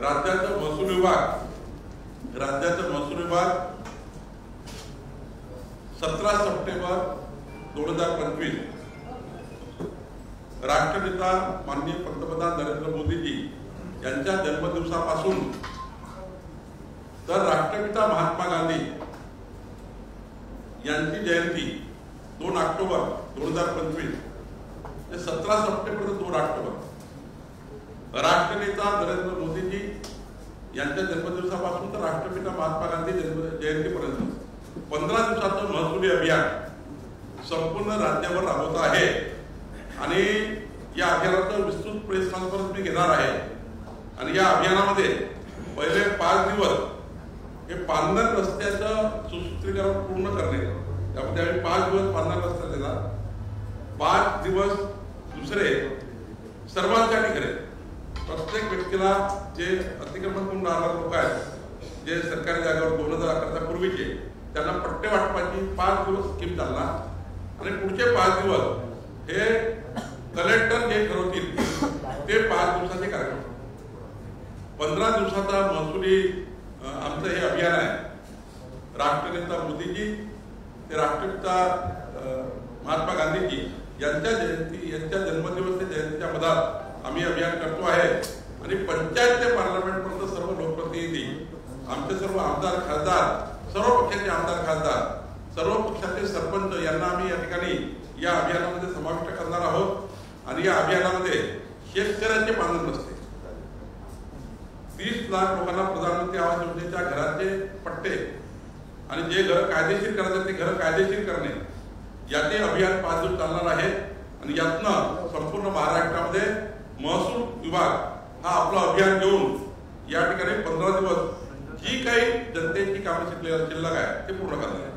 राज्याचा महसूल विभाग 17 सप्टेंबर 2025 राष्ट्रपिता माननीय पंतप्रधान नरेंद्र मोदीजी यांच्या जन्मदिवसापासून तर राष्ट्रपिता महात्मा गांधी यांची जयंती 2 ऑक्टोबर 2025 ते 17 सप्टेंबर 2 ऑक्टोबर राष्ट्रनेता नरेंद्र मोदीजी यांच्या जन्मदिवसापासून तर राष्ट्रपिता महात्मा गांधी जयंतीपर्यंत 15 दिवसाचं महसुली अभियान संपूर्ण राज्यावर राबवत आहे आणि या अभियानाचं विस्तृत प्रेस कॉन्फरन्स मी घेणार आहे। आणि या अभियानामध्ये पहिले 5 दिवस हे पांढर रस्त्याचं सुसूत्रीकरण पूर्ण करणे, त्यामध्ये आम्ही 5 दिवस पांढर रस्ता दिला, 5 दिवस दुसरे सर्वांसाठी करेल। प्रत्येक व्यक्तीला जे अतिक्रमण करून राहणारे लोक आहेत, जे सरकारी जागेवर 2000 करता पूर्वीचे, त्यांना पट्टे वाटपाची 5 दिवस स्कीम चालणार आणि पुढचे 5 दिवस हे कलेक्टर जे ठरवतील ते 5 दिवसाचे कार्यक्रम। 15 दिवसाचा महसुली आमचं हे अभियान आहे। राष्ट्रनेता मोदीजी ते राष्ट्रपिता महात्मा गांधीजी यांच्या जन्मदिवस ते जयंतीच्या मधात आम्ही अभियान करतो आहे आणि पंचायत ते पार्लमेंटपर्यंत सर्व लोकप्रतिनिधी, आमचे सर्व आमदार खासदार, सर्व पक्षाचे आमदार खासदार, सर्व पक्षाचे सरपंच यांना आम्ही या ठिकाणी या अभियानामध्ये समाविष्ट करणार आहोत। आणि या अभियानामध्ये शेतकऱ्यांचे पालन नसते, 30 लाख लोकांना प्रधानमंत्री आवास योजनेच्या घराचे पट्टे आणि जे घर कायदेशीर करायचे ते घर कायदेशीर करणे याचे अभियान 5 दिवस चालणार आहे। आणि यातनं संपूर्ण महाराष्ट्रामध्ये महसूल विभाग हा आपलं अभियान घेऊन या ठिकाणी 15 दिवस जी काही जनतेची कामं शिल्लक आहे ते पूर्ण करणार आहे।